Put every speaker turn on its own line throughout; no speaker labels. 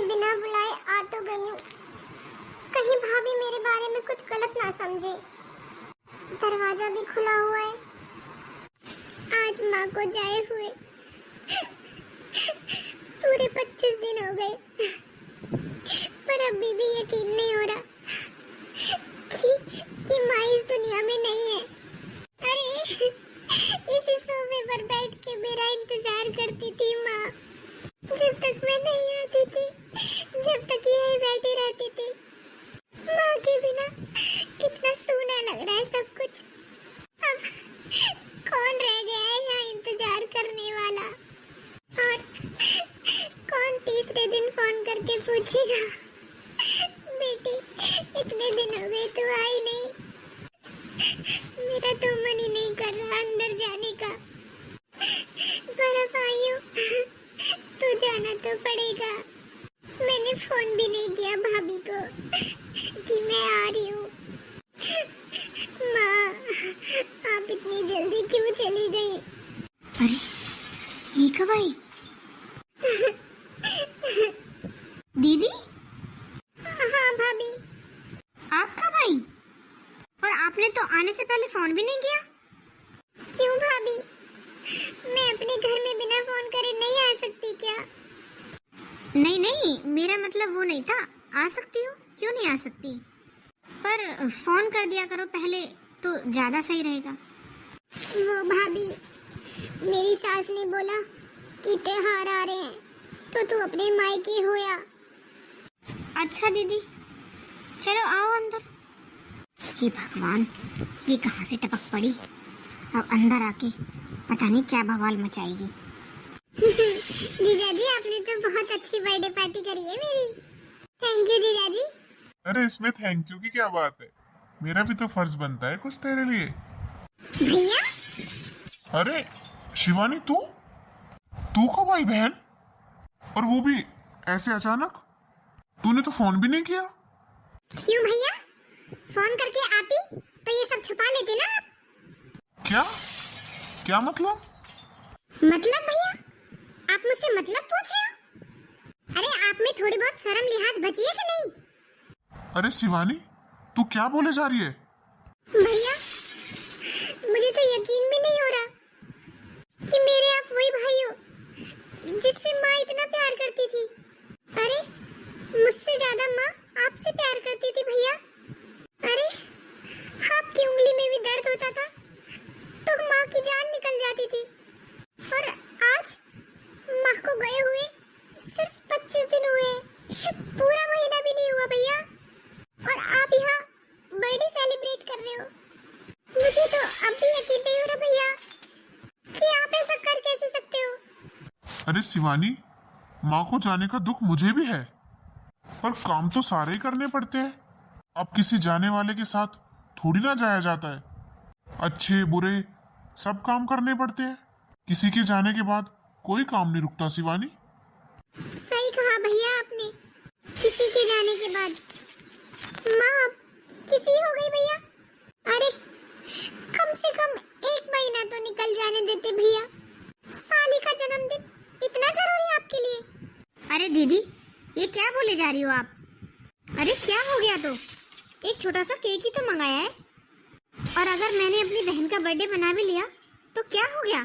बिना बुलाए आ तो गई हूँ। कहीं भाभी मेरे बारे में कुछ गलत ना समझे। दरवाजा भी खुला हुआ है। आज माँ को जाए हुए पूरे 25 दिन हो गए, पर अभी भी यकीन नहीं हो रहा कि माँ इस दुनिया में नहीं है। अरे इसी सोफे पर बैठ के मेरा इंतजार करती थी माँ, जब तक मैं नहीं आती थी, जब तक यही बैठी रहती थी। माँ के बिना कितना सूना लग रहा है सब कुछ। अब कौन रह गया है यहाँ इंतजार करने वाला, और कौन तीसरे दिन फोन करके पूछेगा, बेटी इतने दिन हो गए तू आई नहीं। मेरा तो मन ही नहीं कर रहा अंदर जाने का, पर अब आई हूँ तो जाना तो पड़ेगा। मैंने फोन भी नहीं किया भाभी को कि मैं आ रही हूँ। माँ, आप इतनी जल्दी क्यों चली गई?
अरे ये कब आई? दीदी?
हाँ भाभी।
आप कब आई? और आपने तो आने से पहले फोन भी नहीं किया।
क्यों भाभी, मैं अपने घर में बिना फोन करे नहीं आ सकती क्या?
नहीं नहीं, मेरा मतलब वो नहीं था। आ सकती हूँ, क्यों नहीं आ सकती, पर फोन कर दिया करो पहले तो ज्यादा सही रहेगा।
वो भाभी, मेरी सास ने बोला कि त्योहार आ रहे हैं तो तू अपने मायके होया।
अच्छा दीदी, चलो आओ अंदर। हे भगवान, ये कहाँ से टपक पड़ी। अब अंदर आके पता नहीं क्या बवाल मचाएगी।
जीजा जी, आपने तो बहुत अच्छी बर्थडे पार्टी करी है मेरी। थैंक यू जीजा जी।
अरे इसमें थैंक यू की क्या बात है, मेरा भी तो फर्ज बनता है कुछ तेरे लिए।
भैया,
अरे शिवानी, तू तू कब आई बहन, और वो भी ऐसे अचानक? तूने तो फोन भी नहीं किया।
क्यों भैया, फोन करके आती तो ये सब छुपा लेते ना आप।
क्या क्या मतलब?
मतलब भैया, आप मुझसे मतलब पूछ रहे हो? अरे आप में थोड़ी बहुत शर्म लिहाज बची है कि नहीं?
अरे शिवानी, तू क्या बोले जा रही है?
भैया, मुझे तो यकीन भी नहीं हो रहा कि मेरे आप वही भाई हो जिससे माँ इतना प्यार करती थी। अरे मुझसे ज्यादा माँ आपसे प्यार करती थी भैया। अरे आपकी उंगली में भी दर्द होता था तो माँ की जान निकल जाती थी, और आज माँ को गए हुए सिर्फ 25 दिन हुए हैं, पूरा महीना भी नहीं हुआ भैया, और आप यहाँ बर्थडे सेलिब्रेट कर रहे हो। मुझे तो अब भी यकीन नहीं हो रहा भैया कि आप ऐसा कर कैसे सकते हो।
अरे शिवानी, माँ को जाने का दुख मुझे भी है, पर काम तो सारे ही करने पड़ते हैं। अब किसी जाने वाले के साथ थोड़ी ना जाया जाता है, अच्छे बुरे सब काम करने पड़ते हैं। किसी के जाने के बाद कोई काम नहीं रुकता शिवानी।
सही कहा भैया आपने, किसी के जाने के बाद माँ अब किसी हो गई भैया। अरे कम से कम 1 महीना तो निकल जाने देते भैया। साली का जन्मदिन इतना जरूरी है आपके लिए?
अरे दीदी, ये क्या बोले जा रही हो आप? अरे क्या हो गया, तो एक छोटा सा केक ही तो मंगाया है, और अगर मैंने अपनी बहन का बर्थडे बना भी लिया तो क्या हो गया?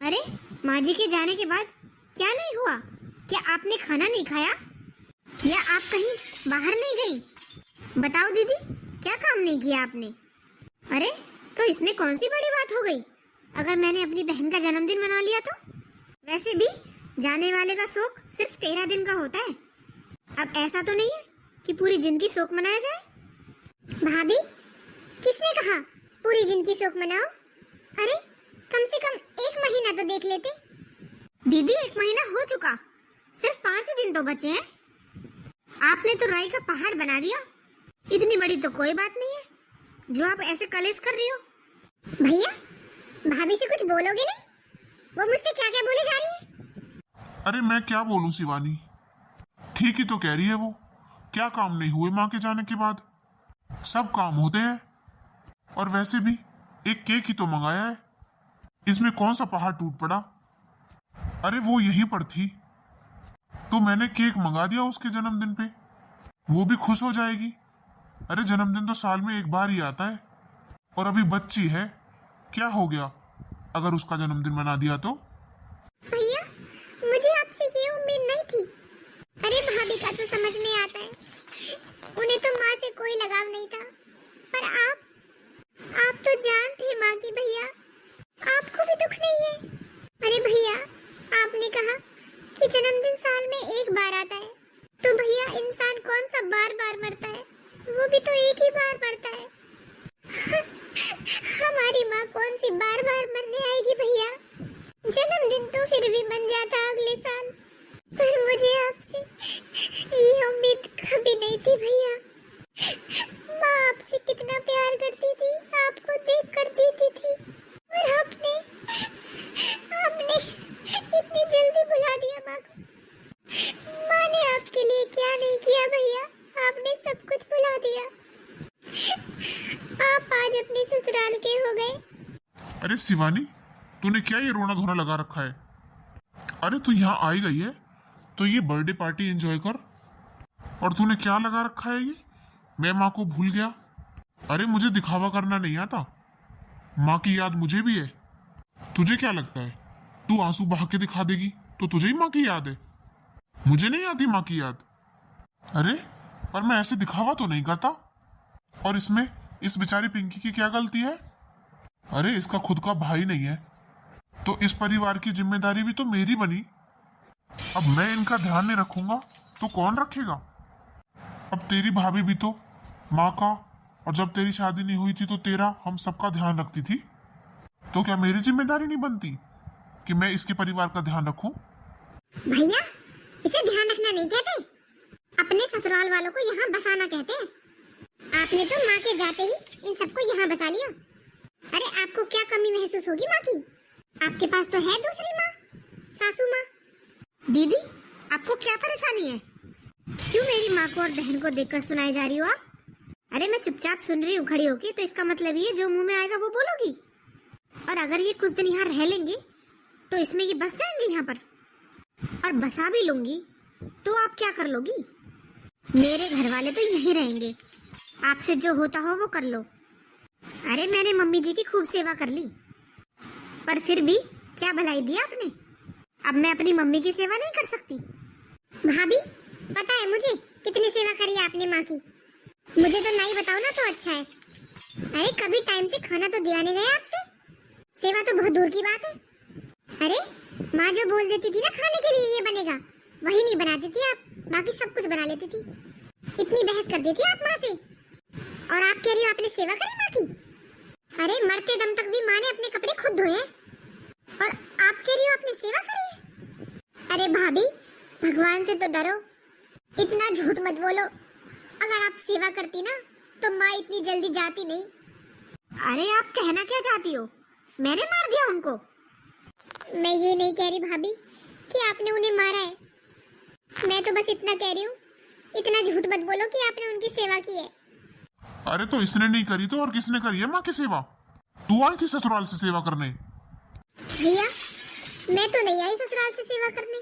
अरे माँ जी के जाने के बाद क्या नहीं हुआ? क्या आपने खाना नहीं खाया, या आप कहीं बाहर नहीं गई? बताओ दीदी, क्या काम नहीं किया आपने? अरे तो इसमें कौन सी बड़ी बात हो गई अगर मैंने अपनी बहन का जन्मदिन मना लिया तो? वैसे भी जाने वाले का शोक सिर्फ 13 दिन का होता है। अब ऐसा तो नहीं है कि पूरी जिंदगी शोक मनाया जाए।
भाभी, किसने कहा पूरी जिंदगी शोक मनाओ? अरे कम से कम 1 महीना तो देख लेते।
दीदी 1 महीना हो चुका, सिर्फ 5 दिन तो बचे हैं। आपने तो राई का पहाड़ बना दिया। इतनी बड़ी तो कोई बात नहीं है जो आप ऐसे कलेश कर रही हो।
भैया, भाभी से कुछ बोलोगे नहीं? वो मुझसे क्या क्या बोले जा रही है।
अरे मैं क्या बोलूं शिवानी, ठीक ही तो कह रही है वो। क्या काम नहीं हुए माँ के जाने के बाद? सब काम होते हैं, और वैसे भी एक केक ही तो मंगाया है, इसमें कौन सा पहाड़ टूट पड़ा? अरे वो यहीं पर थी, तो मैंने केक मंगा दिया उसके जन्मदिन पे, वो भी खुश हो जाएगी। अरे जन्मदिन तो साल में एक बार ही आता है, और अभी बच्ची है, क्या हो गया अगर उसका जन्मदिन मना दिया तो?
भैया मुझे आपसे ये उम्मीद नहीं थी। अरे भाभी का तो समझ में आता है, उन्हें तो माँ से कोई लगाव नहीं था, पर आप तो जान थे माँ की भैया, आपको भी दुख नहीं है। अरे भैया आपने कहा कि जन्मदिन साल में एक बार आता है, तो भैया इंसान कौन सा बार बार मरता है, वो भी तो एक ही बार मरता है। हमारी माँ कौन सी बार बार मरने आएगी भैया, जन्मदिन तो फिर भी बन जाता अगले साल, पर मुझे आपसे ये उम्मीद कभी नहीं थी भैया। माँ आपसे कितना प्यार करती थी, आपको देखकर जीती थी, और आपने इतनी जल्दी भुला दिया माँ को। माँ ने आपके लिए क्या नहीं किया भैया, आपने सब कुछ भुला दिया। आप आज अपने ससुराल के हो गए।
अरे शिवानी, तूने क्या ये रोना धोना लगा रखा है? अरे तू यहाँ आई गई है तो ये बर्थडे पार्टी एंजॉय कर, और तूने क्या लगा रखा है ये, मैं माँ को भूल गया। अरे मुझे दिखावा करना नहीं आता, माँ की याद मुझे भी है। तुझे क्या लगता है तू आंसू बहा के दिखा देगी तो तुझे ही माँ की याद है? मुझे नहीं आती माँ की याद। अरे पर मैं ऐसे दिखावा तो नहीं करता, और इसमें इस बेचारी पिंकी की क्या गलती है? अरे इसका खुद का भाई नहीं है, तो इस परिवार की जिम्मेदारी भी तो मेरी बनी। अब मैं इनका ध्यान नहीं रखूंगा तो कौन रखेगा? अब तेरी भाभी भी तो माँ का, और जब तेरी शादी नहीं हुई थी तो तेरा, हम सबका ध्यान रखती थी, तो क्या मेरी जिम्मेदारी नहीं बनती कि मैं इसके परिवार का ध्यान रखूं?
भैया इसे ध्यान रखना नहीं कहते, अपने ससुराल वालों को यहाँ बसाना कहते हैं। आपने तो माँ के जाते ही इन सबको यहाँ बसा लिया। अरे आपको क्या कमी महसूस होगी माँ की, आपके पास तो है दूसरी माँ, सासू माँ।
दीदी आपको क्या परेशानी है? क्यों मेरी माँ को और बहन को देखकर सुनाई जा रही हो आप? अरे मैं चुपचाप सुन रही हूँ खड़ी होके, तो इसका मतलब ये जो मुंह में आएगा वो बोलोगी। और अगर ये कुछ दिन यहाँ रह लेंगे तो इसमें ये बस जाएंगे यहाँ पर, और बसा भी लूंगी तो आप क्या कर लोगी? मेरे घर वाले तो यहीं रहेंगे, आपसे जो होता हो वो कर लो। अरे मैंने मम्मी जी की खूब सेवा कर ली, पर फिर भी क्या भलाई दी आपने? अब मैं अपनी मम्मी की सेवा नहीं कर सकती।
भाभी पता है मुझे कितनी सेवा करी आपने माँ की, मुझे तो नहीं बताओ ना तो अच्छा है। अरे कभी टाइम से खाना तो दिया नहीं गया आपसे, सेवा तो बहुत दूर की बात है। अरे माँ जो बोल देती थी ना खाने के लिए ये बनेगा, वही नहीं बनाती थी आप, बाकी सब कुछ बना लेती थी। इतनी बहस कर दी थी आप माँ से, और आप कह रही हो आपने सेवा करी माँ की? अरे मरते दम तक भी माँ ने अपने कपड़े खुद धोए हैं, और आप कह रही हो आपने सेवा करी है? अरे भाभी भगवान से तो डरो, इतना झूठ मत बोलो। अगर आप सेवा करती ना तो माँ इतनी जल्दी जाती नहीं।
अरे आप कहना क्या चाहती हो, मैंने मार दिया उनको?
मैं ये नहीं कह रही भाभी कि आपने उन्हें मारा है, मैं तो बस इतना कह रही हूँ, इतना झूठ मत बोलो कि आपने उनकी सेवा की है।
अरे तो इसने नहीं करी तो और किसने करी है माँ की सेवा? तू आई थी ससुराल से सेवा करने।
भैया मैं तो नहीं आई ससुराल से सेवा करने,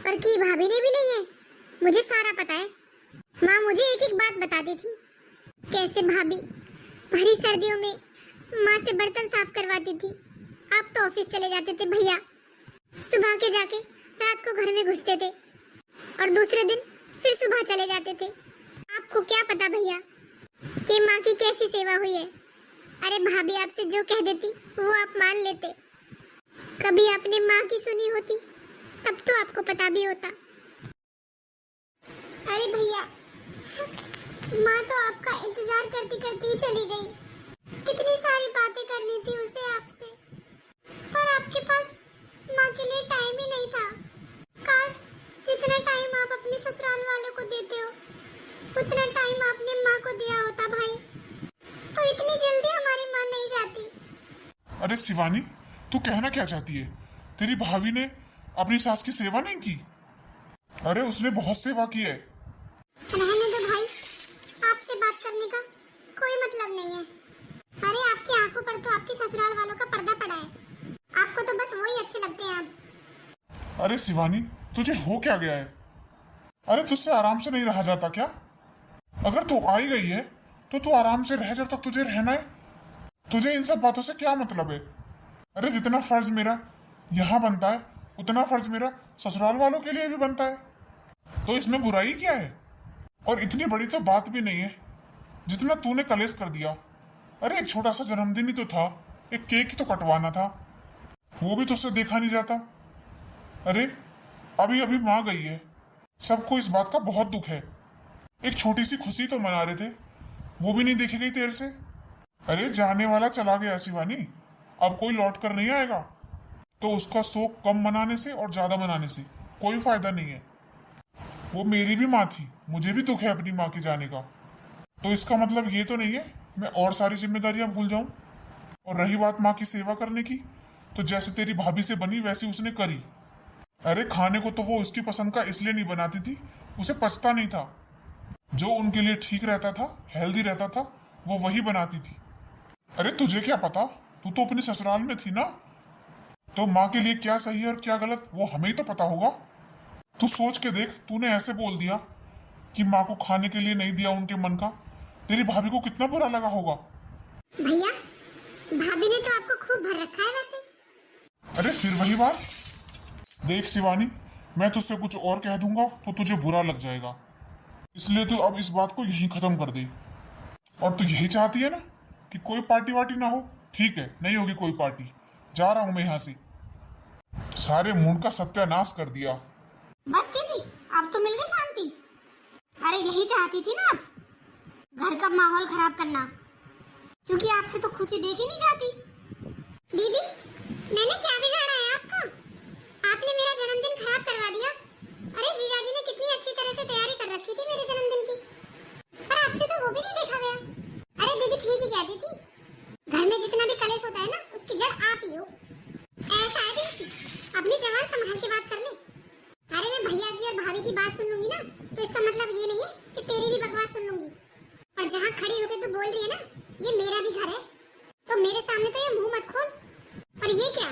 और की भाभी ने भी नहीं है, मुझे सारा पता है। माँ मुझे एक एक बात बताती थी, कैसे भाभी भरी सर्दियों में माँ से बर्तन साफ करवाती थी। आप तो ऑफिस चले जाते थे भैया, सुबह के जाके रात को घर में घुसते थे, और दूसरे दिन फिर सुबह चले जाते थे। आपको क्या पता भैया कि माँ की कैसी सेवा हुई है। अरे भाभी आपसे जो कह देती वो आप मान लेते, कभी आपने माँ की सुनी होती तब तो आपको पता भी होता। अरे भैया माँ तो आपका इंतजार करती करती ही चली गई, कितनी सारी बातें करनी थी उसे आपसे, पर आपके पास माँ के लिए टाइम ही नहीं था। काश जितना टाइम आप अपने ससुराल वालों को देते हो उतना टाइम आपने माँ को दिया होता भाई, तो इतनी जल्दी हमारी माँ नहीं जाती।
अरे शिवानी, तू कहना क्या चाहती है? तेरी भाभी ने अपनी सास की सेवा नहीं की? अरे उसने बहुत सेवा की है।
रहने दो भाई, आपसे बात करने का कोई मतलब नहीं है। अरे आपकी आंखों पर तो आपके ससुराल वालों का पर्दा पड़ा है, आपको तो बस वही अच्छे लगते हैं अब।
अरे शिवानी, तुझे हो क्या गया है? अरे तुझसे आराम से नहीं रहा जाता क्या? अगर तू आई गई है तो तू आराम से रह जब तक तुझे रहना है। तुझे इन सब बातों से क्या मतलब है? अरे जितना फर्ज मेरा यहाँ बनता है उतना फर्ज मेरा ससुराल वालों के लिए भी बनता है, तो इसमें बुराई क्या है? और इतनी बड़ी तो बात भी नहीं है जितना तूने कलेश कर दिया। अरे एक छोटा सा जन्मदिन ही तो था, एक केक ही तो कटवाना था, वो भी तुझसे देखा नहीं जाता। अरे अभी अभी माँ गई है, सबको इस बात का बहुत दुख है। एक छोटी सी खुशी तो मना रहे थे, वो भी नहीं देखी गई तेरे से। अरे जाने वाला चला गया शिवानी, अब कोई लौट कर नहीं आएगा, तो उसका शोक कम मनाने से और ज्यादा मनाने से कोई फायदा नहीं है। वो मेरी भी माँ थी, मुझे भी दुख है अपनी माँ के जाने का। तो इसका मतलब ये तो नहीं है मैं और सारी जिम्मेदारियां भूल जाऊं। और रही बात माँ की सेवा करने की, तो जैसे तेरी भाभी से बनी वैसी उसने करी। अरे खाने को तो वो उसकी पसंद का इसलिए नहीं बनाती थी, उसे पचता नहीं था। जो उनके लिए ठीक रहता था, हेल्दी रहता था, वो वही बनाती थी। अरे तुझे क्या पता, तू तो अपने ससुराल में थी ना, तो माँ के लिए क्या सही है और क्या गलत वो हमें ही तो पता होगा। तू सोच के देख, तूने ऐसे बोल दिया कि माँ को खाने के लिए नहीं दिया उनके मन का, तेरी भाभी को कितना बुरा लगा होगा।
भैया, भाभी ने तो आपको खूब भर रखा है वैसे।
अरे फिर वही बात। देख शिवानी, मैं तुझसे कुछ और कह दूंगा तो तुझे बुरा लग जाएगा, इसलिए तू अब इस बात को यहीं खत्म कर दे। और तू यही चाहती है ना कि कोई पार्टी वार्टी ना हो? ठीक है, नहीं होगी कोई पार्टी, जा रहा हूं मैं यहाँ से। सारे मूड का सत्यानाश कर दिया।
बस दीदी, अब तो मिल गई शांति। अरे यही चाहती थी ना आप, घर का माहौल खराब करना, क्योंकि आपसे तो खुशी देखी नहीं जाती।
दीदी, मैंने क्या बिगाड़ा है आपका? आपने मेरा जन्मदिन खराब करवा दिया। अरे जीजाजी ने कितनी अच्छी तरह से तैयारी कर रखी थी मेरे जन्मदिन की, पर आपसे तो वो भी नहीं देखा गया। अरे दीदी ठीक ही कहती थी, घर में जितना भी कलेश होता है ना, उसकी जड़ आप ही हो। ऐसा है दीदी, अपनी जबान संभाल के बात कर ले। अरे मैं भैया की और भाभी की बात सुन लूंगी ना, तो इसका मतलब ये नहीं है कि तेरी भी बकवास सुन लूंगी। और जहाँ खड़ी होकर तू बोल रही है ना, ये मेरा भी घर है, तो मेरे सामने तो ये मुंह मत खोल। और ये क्या,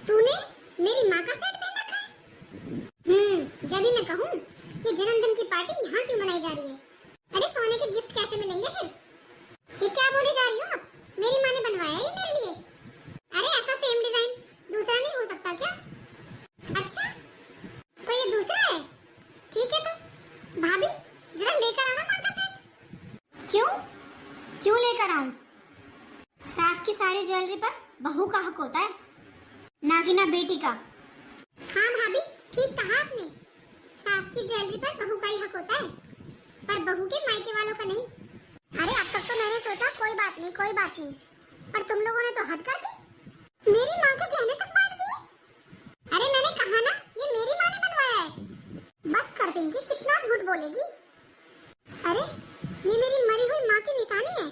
तूने मेरी माँ का सेट पहन रखा है? जब भी मैं कहूँ ये जन्मदिन की पार्टी यहाँ क्यों मनाई जा रही है? अरे सोने के गिफ्ट कैसे मिलेंगे फिर? ये क्या बोले जा रही हो आप? मेरी माँ ने बनवाया है ये मेरे लिए। अरे ऐसा सेम डिजाइन दूसरा नहीं हो सकता क्या? अच्छा, तो ये दूसरा है, ठीक है। तो भाभी जरा लेकर आना माँ का सेट।
क्यों क्यों लेकर आऊं? सास की सारी ज्वेलरी पर बहू का हक होता है, ना कि ना बेटी का।
हाँ भाभी, ठीक कहा आपने, सास की ज्वेलरी पर बहू का ही हक होता है, पर बहू के मायके वालों का नहीं। अरे अब तक तो मैंने सोचा कोई बात नहीं कोई बात नहीं, पर तुम लोगों ने तो हद कर दी, मेरी माँ के कहने तक बांट दिए। अरे मैंने कहा ना ये मेरी माँ ने बनवाया है। बस कर पिंकी, कितना झूठ बोलेगी? अरे ये मेरी मरी हुई माँ की निशानी है,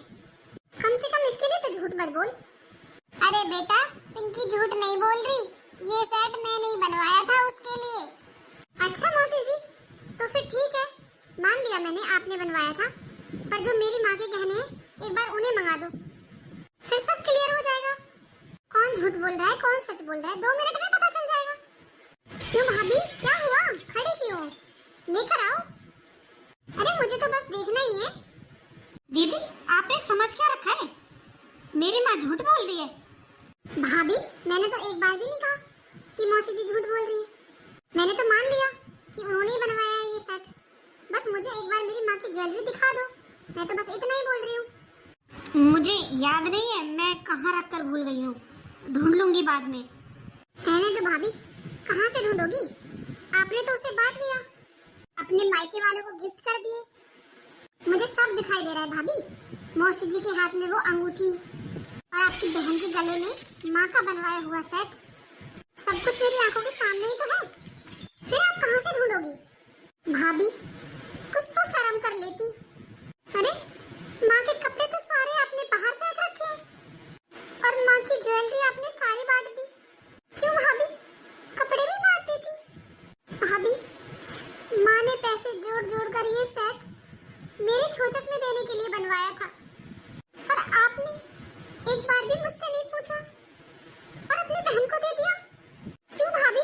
कम से कम इसके लिए तो झूठ मत बोल। अरे बेटा, पिंकी झूठ नहीं बोल रही, ये सेट मैं नहीं बनवाया था उसके लिए। अच्छा मौसी जी, तो फिर ठीक है, मान लिया मैंने आपने बनवाया था, पर जो मेरी माँ के गहने हैं एक बार उन्हें मंगा दो, फिर सब क्लियर हो जाएगा। कौन झूठ बोल रहा है कौन सच बोल रहा है 2 मिनट में पता चल जाएगा। क्यों भाभी, क्या हुआ, खड़ी क्यों? लेकर आओ। अरे मुझे तो बस देखना ही है।
दीदी आपने समझ क्या रखा है, मेरी माँ झूठ बोल रही है।
भाभी मैंने तो एक बार भी नहीं कहा कि मौसी जी झूठ बोल रही है, मैंने तो मान लिया कि उन्होंने ही बनवाया है ये सेट। बस मुझे एक बार मेरी माँ की ज्वेलरी दिखा दो, मैं तो बस इतना ही बोल रही हूँ।
मुझे याद नहीं है, मैं कहाँ रख कर भूल गई हूँ, ढूंढ लूंगी बाद में।
कहने दो भाभी, कहाँ से ढूंढोगी? आपने तो उसे बांट दिया, अपने मायके वालों को गिफ्ट कर दिए। मुझे सब दिखाई दे रहा है भाभी, मौसी जी के हाथ में वो अंगूठी और आपकी बहन के गले में माँ का बनवाया हुआ सेट, सब कुछ मेरी आंखों के सामने ही तो है। फिर आप कहाँ से ढूंढोगी? भाभी कुछ तो शर्म कर लेती। अरे माँ के कपड़े तो सारे आपने बाहर फेंक रखे हैं और माँ की ज्वेलरी आपने सारी बांट दी। क्यों भाभी, कपड़े भी बांट दी थी? भाभी माँ ने पैसे जोड़ जोड़ कर ये सेट मेरी छोचक में देने के लिए बनवाया था, पर आपने एक बार भी मुझसे नहीं पूछा और अपनी बहन को दे दिया। क्यों भाभी,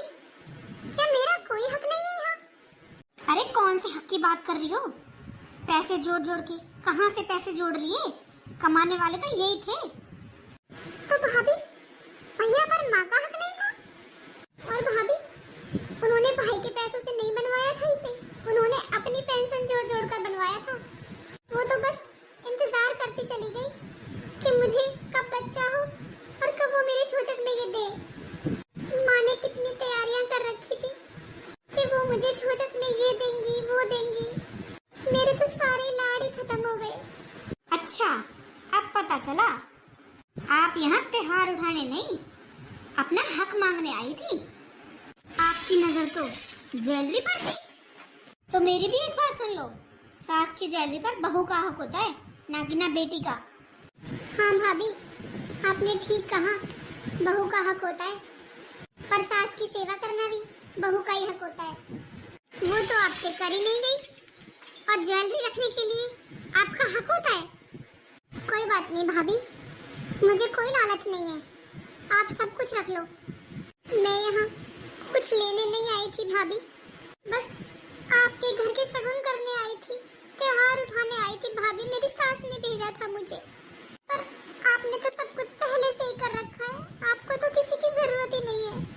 क्या मेरा कोई हक नहीं है यहाँ?
अरे कौन कौन से हक की बात कर रही हो? पैसे जोड़ जोड़ के कहाँ से पैसे जोड़ रही है? कमाने वाले तो यही थे।
तो भाभी, भैया पर माँ का हक नहीं था? और भाभी, उन्होंने भाई के पैसों से नहीं बनवाया था इसे, उन्होंने अपनी पेंशन जोड़ जोड़ कर बनवाया था। वो तो बस इंतजार करती चली गई कि मुझे कब बच्चा हो और कब वो मेरे छोचक में ये दे। माँ ने कितनी तैयारियां कर रखी थी कि वो मुझे छोचक में ये देंगी, वो देंगी। मेरे तो सारे लाड़ ही खत्म हो गए।
अच्छा, अब पता चला। आप यहाँ त्योहार उठाने नहीं, अपना हक मांगने आई थी। आपकी नजर तो ज्वेलरी पर थी। तो मेरी भी एक बात सुन लो, सास की ज्वेलरी पर बहू का हक होता है, ना कि ना बेटी का।
हाँ भाभी, आपने ठीक कहा, बहू का हक होता है, पर सास की सेवा करना भी बहू का ही हक होता है। वो तो आपसे कर ही नहीं गई, और ज्वेलरी रखने के लिए आपका हक होता है। कोई बात नहीं भाभी, मुझे कोई लालच नहीं है, आप सब कुछ रख लो। मैं यहाँ कुछ लेने नहीं आई थी भाभी, बस आपके घर के सगुन करने आई थी, त्योहार उठाने आई थी भाभी। मेरी सास ने भेजा था मुझे, पर आपने तो सब कुछ पहले से ही कर रखा है, आपको तो किसी की जरूरत ही नहीं है।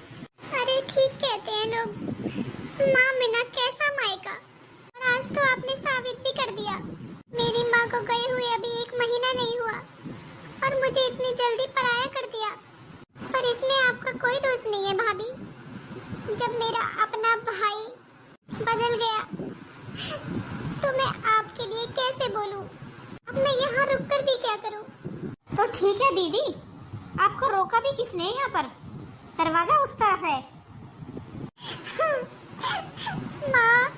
अरे ठीक कहते हैं लोग, माँ बिना कैसा मायका। और आज तो आपने साबित भी कर दिया। मेरी माँ को गए हुए अभी 1 महीना नहीं हुआ और मुझे इतनी जल्दी पराया कर दिया। पर इसमें आपका कोई दोष नहीं है भाभी। जब मेरा अपना भाई बदल गया तो मैं आपके लिए कैसे बोलूं? अब मैं यहाँ रुककर भी क्या करूं?
तो ठीक है दीदी, आपको रोका भी किसने? यहाँ पर दरवाजा उस तरफ है।
माँ,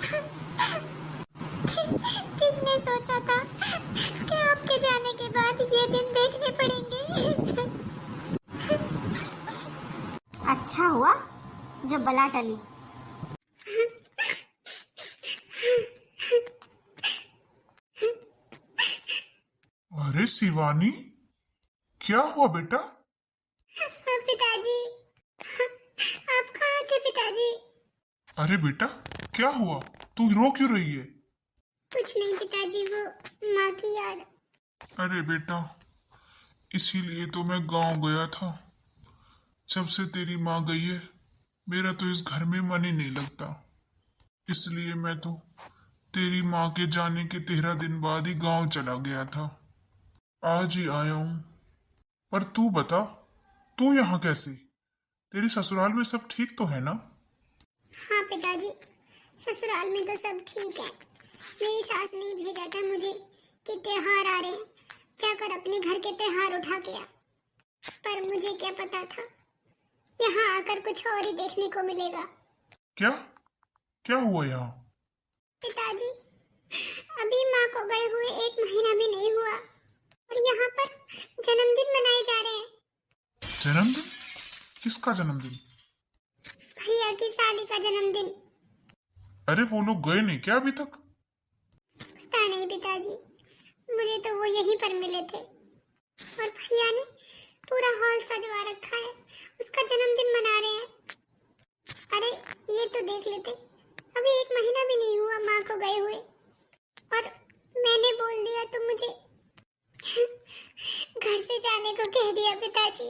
किसने सोचा था कि आपके जाने के बाद ये दिन देखने पड़ेंगे?
अच्छा हुआ जो बला टली।
अरे शिवानी, क्या हुआ बेटा?
पिताजी, आप कहाँ थे पिताजी?
अरे बेटा, क्या हुआ? तू रो क्यों रही है?
कुछ नहीं पिताजी, वो माँ की याद।
अरे बेटा, इसीलिए तो मैं गांव गया था। जब से तेरी माँ गई है, मेरा तो इस घर में मन ही नहीं लगता। इसलिए मैं तो तेरी माँ के जाने के 13 दिन बाद ही गांव चला गया था। आज ही आया हूं। पर तू बता, तू यहाँ कैसी? तेरी ससुराल में सब ठीक तो है ना?
हाँ पिताजी, ससुराल में तो सब ठीक है। मेरी सास ने भेजा था मुझे कि त्योहार आ रहे हैं, जाकर अपने घर के त्योहार उठा के आ। पर मुझे क्या पता था, यहाँ आकर कुछ और ही देखने को मिलेगा।
क्या क्या हुआ यहाँ?
पिताजी, अभी माँ को गए हुए 1 महीना भी नहीं हुआ और यहाँ पर जन्मदिन मनाए जा रहे हैं।
जन्मदिन? किसका जन्मदिन?
भैया की साली का जन्मदिन।
अरे वो लोग गए नहीं क्या अभी तक?
पता नहीं पिताजी, मुझे तो वो यहीं पर मिले थे और भैया ने पूरा हॉल सजवा रखा है, उसका जन्मदिन मना रहे हैं। अरे ये तो देख लेते, अभी 1 महीना भी नहीं हुआ माँ को गए हुए और मैंने बोल दिया तो मुझे घर से जाने को कह दिया पिताजी।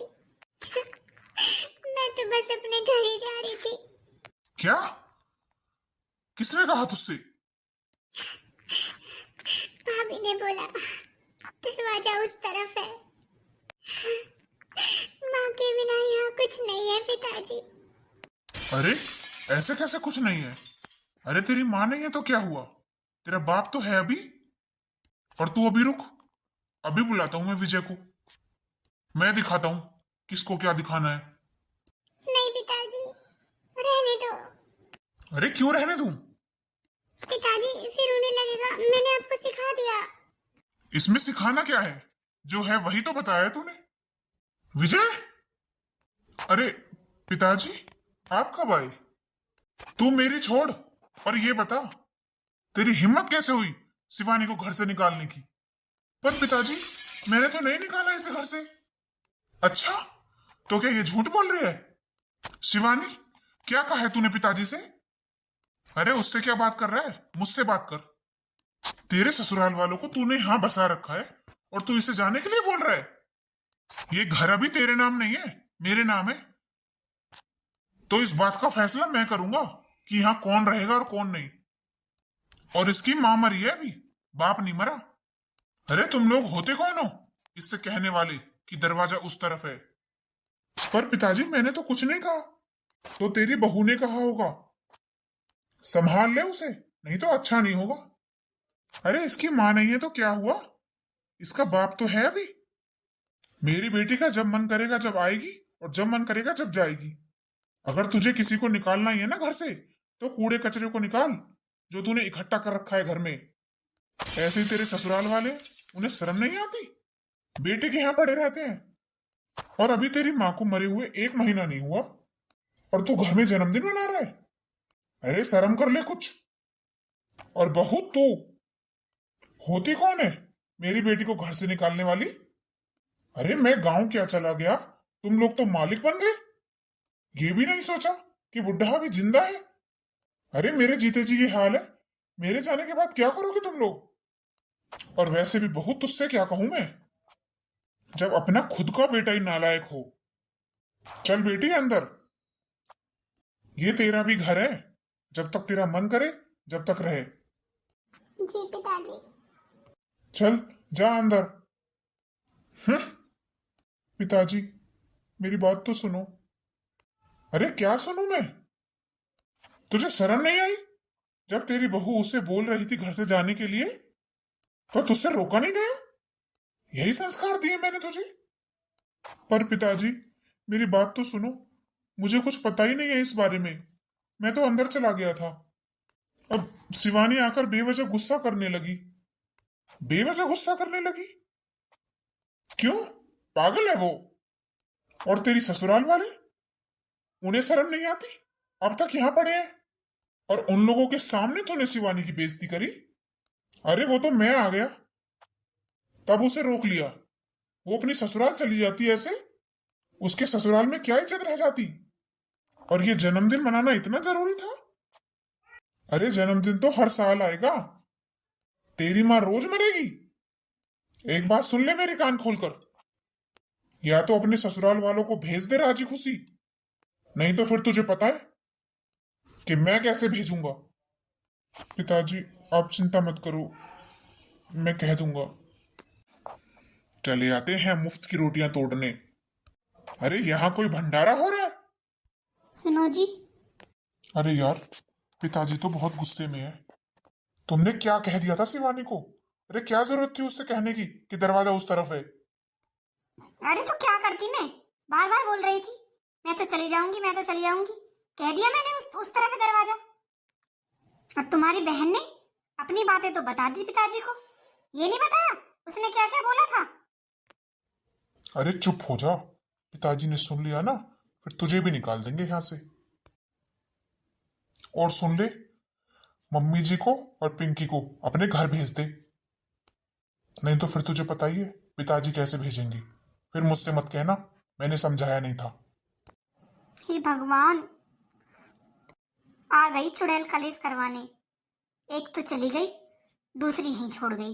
मैं तो बस अपने घर ही जा रही थी।
क्या? किसने कहा तुझसे?
भाभी ने बोला दरवाजा उस तरफ है। माँ के बिना यहाँ कुछ नहीं है पिताजी।
अरे ऐसे कैसे कुछ नहीं है? अरे तेरी माँ नहीं है तो क्या हुआ? तेरा बाप तो है अभी। और तू अभी रुक, अभी बुलाता हूं मैं विजय को। मैं दिखाता हूं किसको क्या दिखाना है।
नहीं पिताजी, रहने दो।
अरे क्यों रहने दूं?
पिताजी फिर उन्हें लगेगा मैंने आपको सिखा दिया।
इसमें सिखाना क्या है? जो है वही तो बताया तूने। विजय! अरे पिताजी, आप कब आए? तू मेरी छोड़ और ये बता, तेरी हिम्मत कैसे हुई शिवानी को घर से निकालने की? पर पिताजी, मैंने तो नहीं निकाला इसे घर से। अच्छा, तो क्या ये झूठ बोल रही है? शिवानी, क्या कहा है तूने पिताजी से? अरे उससे क्या बात कर रहा है, मुझसे बात कर। तेरे ससुराल वालों को तूने यहाँ बसा रखा है और तू इसे जाने के लिए बोल रहा है। ये घर अभी तेरे नाम नहीं है, मेरे नाम है। तो इस बात का फैसला मैं करूंगा कि यहाँ कौन रहेगा और कौन नहीं। और इसकी मां मरी है अभी, बाप नहीं मरा। अरे तुम लोग होते कौन हो इससे कहने वाले कि दरवाजा उस तरफ है। पर पिताजी मैंने तो कुछ नहीं कहा। तो तेरी बहू ने कहा होगा। संभाल ले उसे, नहीं तो अच्छा नहीं होगा। अरे इसकी मां नहीं है तो क्या हुआ, इसका बाप तो है अभी। मेरी बेटी का जब मन करेगा जब आएगी और जब मन करेगा जब जाएगी। अगर तुझे किसी को निकालना ही है ना घर से, तो कूड़े कचरे को निकाल जो तूने इकट्ठा कर रखा है घर में। ऐसे ही तेरे ससुराल वाले, उन्हें शर्म नहीं आती, बेटे के यहाँ पड़े रहते हैं। और अभी तेरी माँ को मरे हुए 1 महीना नहीं हुआ और तू घर में जन्मदिन मना रहा है। अरे शर्म कर ले कुछ। और बहू तू होती कौन है मेरी बेटी को घर से निकालने वाली। अरे मैं गांव क्या चला गया, तुम लोग तो मालिक बन गए। ये भी नहीं सोचा कि बुढ़ा भी जिंदा है। अरे मेरे जीते जी ये हाल है, मेरे जाने के बाद क्या करोगे तुम लोग। और वैसे भी बहुत तुझसे क्या कहूं मैं, जब अपना खुद का बेटा ही नालायक हो। चल बेटी अंदर, ये तेरा भी घर है, जब तक तेरा मन करे जब तक रहे।
जी पिताजी।
चल जा अंदर। पिताजी मेरी बात तो सुनो। अरे क्या सुनूं मैं, तुझे शर्म नहीं आई जब तेरी बहू उसे बोल रही थी घर से जाने के लिए, तो तुझसे रोका नहीं गया। यही संस्कार दिए मैंने तुझे। पर पिताजी मेरी बात तो सुनो, मुझे कुछ पता ही नहीं है इस बारे में। मैं तो अंदर चला गया था। अब शिवानी आकर बेवजह गुस्सा करने लगी। बेवजह गुस्सा करने लगी क्यों, पागल है वो। और तेरी ससुराल वाले, उन्हें शर्म नहीं आती, अब तक यहां पड़े हैं। और उन लोगों के सामने तूने शिवानी की बेइज्जती करी। अरे वो तो मैं आ गया तब उसे रोक लिया। वो अपनी ससुराल चली जाती ऐसे, उसके ससुराल में क्या इज्जत रह जाती। और ये जन्मदिन मनाना इतना जरूरी था। अरे जन्मदिन तो हर साल आएगा, तेरी माँ रोज मरेगी। एक बात सुन ले मेरे कान खोलकर, या तो अपने ससुराल वालों को भेज दे राजी खुशी, नहीं तो फिर तुझे पता है कि मैं कैसे भेजूंगा। पिताजी आप चिंता मत करो, मैं कह दूंगा। चले आते हैं मुफ्त की रोटियां तोड़ने। अरे यहाँ कोई भंडारा हो रहा है।
सुनो जी,
अरे यार पिताजी तो बहुत गुस्से में है। तुमने क्या कह दिया था शिवानी को। अरे क्या जरूरत थी उससे कहने की कि दरवाजा उस तरफ है।
अरे तो क्या करती मैं, बार बार बोल रही थी मैं तो चली जाऊंगी, मैं तो चली जाऊंगी। कह दिया मैंने उस तरफ है दरवाजा। अब तुम्हारी बहन ने अपनी बातें तो बता दी पिताजी को, ये नहीं बताया उसने क्या क्या बोला था।
अरे चुप हो जा, पिताजी ने सुन लिया ना फिर तुझे भी निकाल देंगे यहां से। और सुन ले, मम्मी जी को और पिंकी को अपने घर भेज दे, नहीं तो फिर तुझे पता ही है पिताजी कैसे भेजेंगे। फिर मुझसे मत कहना मैंने समझाया नहीं था।
हे भगवान, आ गई चुड़ैल कलेश करवाने। एक तो चली गई, दूसरी ही छोड़ गई।